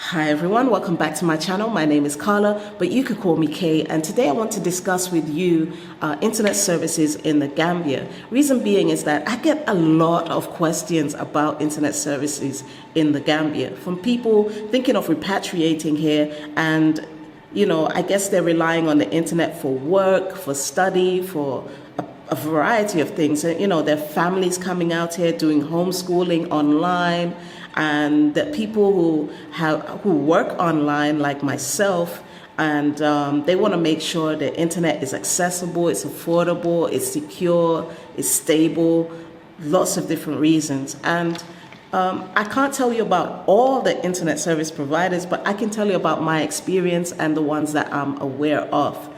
Hi everyone, welcome back to my channel. My name is Carla, but you could call me Kay, and today I want to discuss with you internet services in the Gambia. Reason being is that I get a lot of questions about internet services in the Gambia from people thinking of repatriating here, and I guess they're relying on the internet for work, for study, for a variety of things. Their families coming out here doing homeschooling online, and the people who work online like myself, and they want to make sure the internet is accessible, it's affordable, it's secure, it's stable, lots of different reasons. And I can't tell you about all the internet service providers, but I can tell you about my experience and the ones that I'm aware of.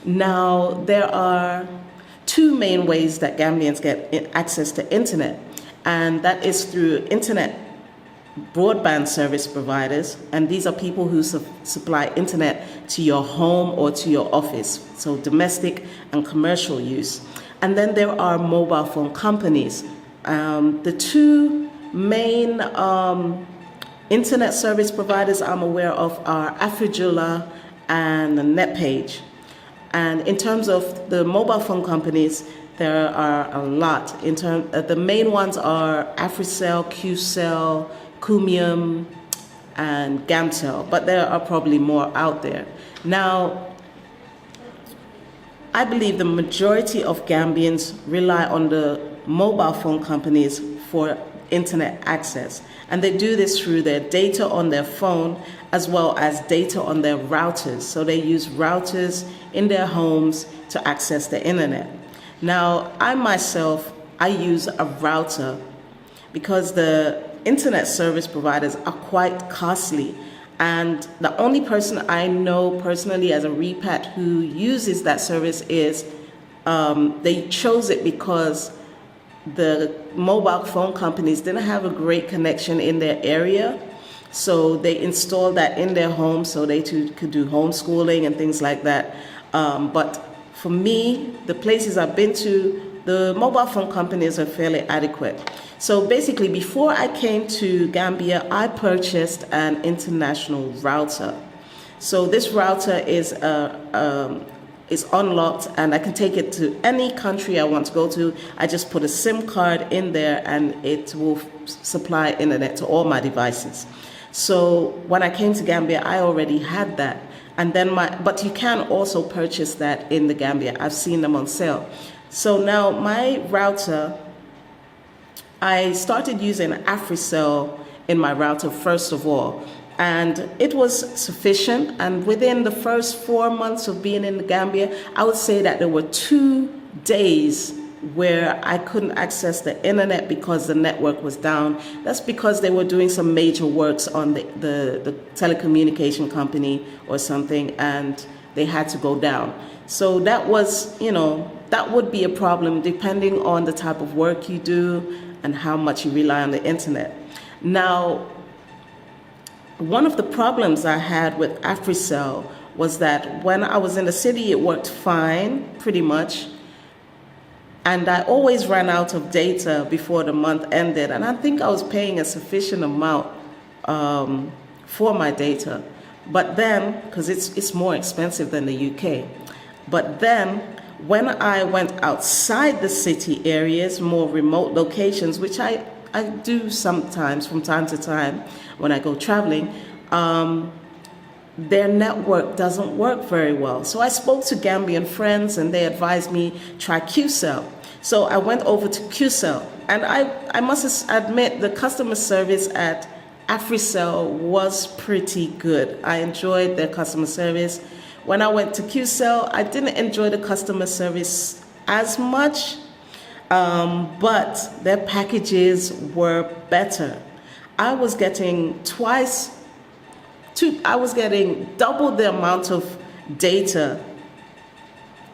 Now, there are two main ways that Gambians get access to internet, and that is through internet broadband service providers, and these are people who supply internet to your home or to your office, so domestic and commercial use. And then there are mobile phone companies. The two main internet service providers I'm aware of are Afrijula and NetPage. And in terms of the mobile phone companies, there are a lot. The main ones are Africell, QCell, Kumium, and Gamtel, but there are probably more out there. Now, I believe the majority of Gambians rely on the mobile phone companies for internet access, and they do this through their data on their phone as well as data on their routers. So they use routers in their homes to access the internet. Now, I myself use a router because the internet service providers are quite costly, and the only person I know personally as a repat who uses that service is they chose it because the mobile phone companies didn't have a great connection in their area, so they installed that in their home so they too could do homeschooling and things like that. But for me, the places I've been to, the mobile phone companies are fairly adequate. So basically, before I came to Gambia, I purchased an international router. So this router is unlocked, and I can take it to any country I want to go to. I just put a SIM card in there, and it will supply internet to all my devices. So when I came to Gambia, I already had that. And then but you can also purchase that in the Gambia. I've seen them on sale. So now my router, I started using Africell in my router first of all, and it was sufficient. And within the first 4 months of being in the Gambia, I would say that there were 2 days where I couldn't access the internet because the network was down. That's because they were doing some major works on the telecommunication company or something, and they had to go down. So that was, that would be a problem depending on the type of work you do and how much you rely on the internet. Now, one of the problems I had with Africell was that when I was in the city, it worked fine, pretty much. And I always ran out of data before the month ended. And I think I was paying a sufficient amount for my data. But then, because it's more expensive than the UK. But then, when I went outside the city areas, more remote locations, which I do sometimes from time to time when I go traveling, their network doesn't work very well. So I spoke to Gambian friends, and they advised me try QCell. So I went over to QCell, and I must admit the customer service at Africell was pretty good. I enjoyed their customer service. When I went to QCell, I didn't enjoy the customer service as much, but their packages were better. I was getting double the amount of data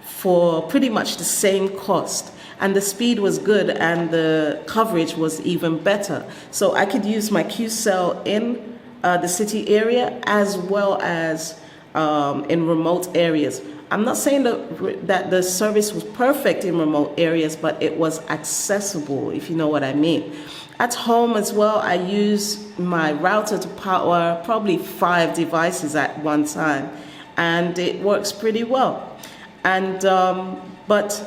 for pretty much the same cost. And the speed was good, and the coverage was even better. So I could use my QCell in the city area as well as in remote areas. I'm not saying that the service was perfect in remote areas, but it was accessible, if you know what I mean. At home as well, I use my router to power probably 5 devices at one time, and it works pretty well. And but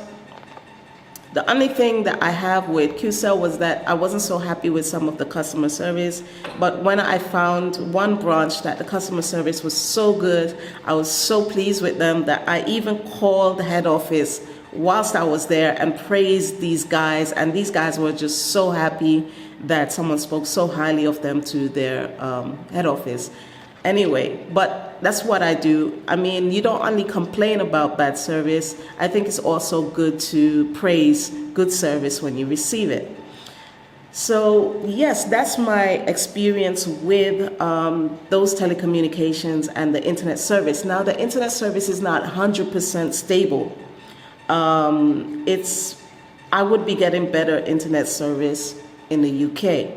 the only thing that I have with QCell was that I wasn't so happy with some of the customer service. But when I found one branch that the customer service was so good, I was so pleased with them that I even called the head office whilst I was there and praised these guys. And these guys were just so happy that someone spoke so highly of them to their head office. Anyway, but that's what I do. I mean, you don't only complain about bad service. I think it's also good to praise good service when you receive it. So yes, that's my experience with those telecommunications and the internet service. Now, the internet service is not 100% stable. I would be getting better internet service in the UK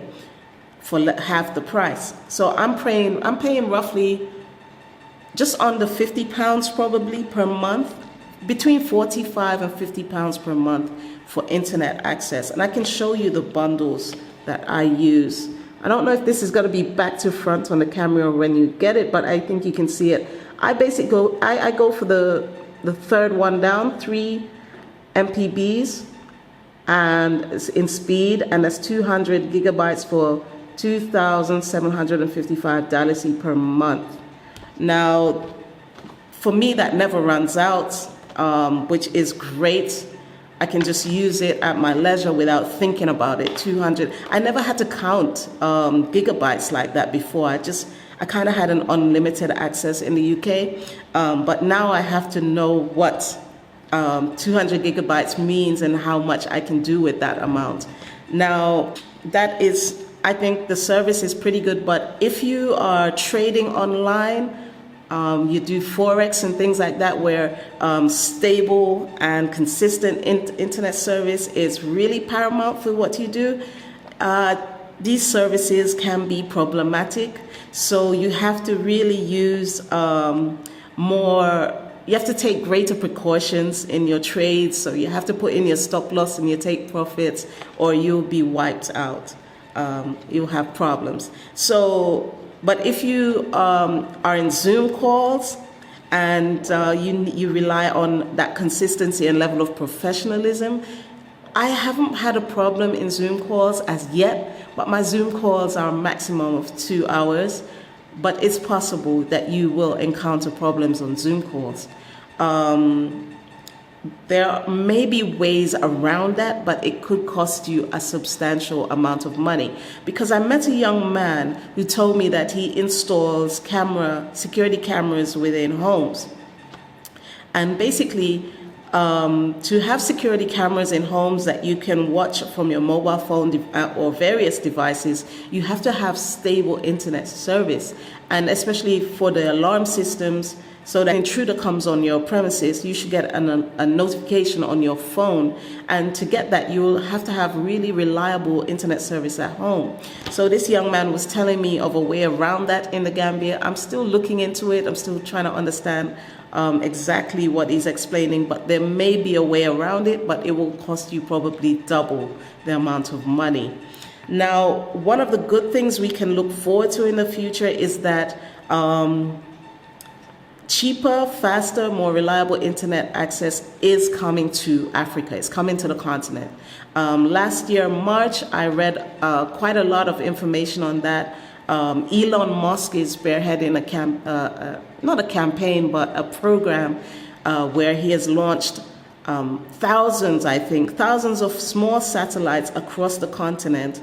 for half the price. So I'm paying roughly just under £50 probably per month, between £45 and £50 per month for internet access. And I can show you the bundles that I use. I don't know if this is going to be back to front on the camera when you get it, but I think you can see it. I go for the third one down, 3 MPBs and in speed, and that's 200 gigabytes for $2,755 per month. Now, for me, that never runs out, which is great. I can just use it at my leisure without thinking about it. 200. I never had to count gigabytes like that before. I kind of had an unlimited access in the UK, but now I have to know what 200 gigabytes means and how much I can do with that amount. Now, I think the service is pretty good, but if you are trading online, you do Forex and things like that, where stable and consistent internet service is really paramount for what you do, these services can be problematic. So you have to really use you have to take greater precautions in your trades. So you have to put in your stop loss and your take profits, or you'll be wiped out. You'll have problems. So, but if you are in Zoom calls and you rely on that consistency and level of professionalism, I haven't had a problem in Zoom calls as yet, but my Zoom calls are a maximum of 2 hours. But it's possible that you will encounter problems on Zoom calls. There may be ways around that, but it could cost you a substantial amount of money. Because I met a young man who told me that he installs security cameras within homes. And basically, to have security cameras in homes that you can watch from your mobile phone or various devices, you have to have stable internet service. And especially for the alarm systems, so that an intruder comes on your premises, you should get a notification on your phone. And to get that, you'll have to have really reliable internet service at home. So this young man was telling me of a way around that in the Gambia. I'm still looking into it. I'm still trying to understand exactly what he's explaining, but there may be a way around it, but it will cost you probably double the amount of money. Now, one of the good things we can look forward to in the future is that cheaper, faster, more reliable internet access is coming to Africa. It's coming to the continent. Last year, March, I read quite a lot of information on that. Elon Musk is spearheading not a campaign, but a program where he has launched thousands of small satellites across the continent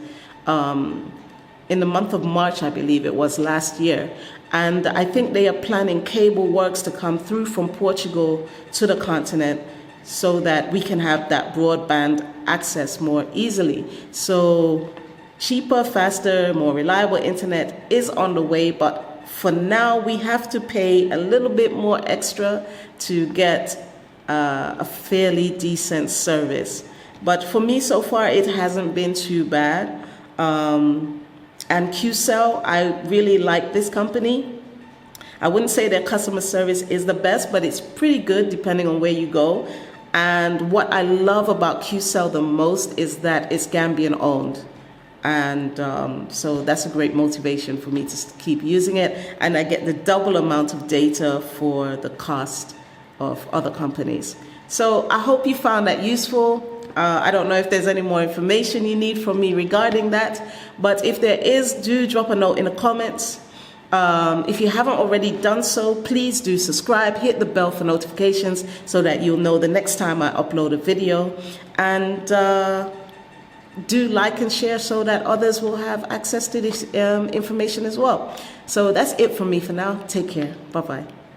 in the month of March, I believe it was last year. And I think they are planning cable works to come through from Portugal to the continent so that we can have that broadband access more easily. So cheaper, faster, more reliable internet is on the way, but for now we have to pay a little bit more extra to get a fairly decent service. But for me so far it hasn't been too bad. And QCell, I really like this company. I wouldn't say their customer service is the best, but it's pretty good depending on where you go. And what I love about QCell the most is that it's Gambian owned. And so that's a great motivation for me to keep using it. And I get the double amount of data for the cost of other companies. So I hope you found that useful. I don't know if there's any more information you need from me regarding that. But if there is, do drop a note in the comments. If you haven't already done so, please do subscribe, hit the bell for notifications so that you'll know the next time I upload a video. And do like and share so that others will have access to this information as well. So that's it from me for now. Take care. Bye-bye.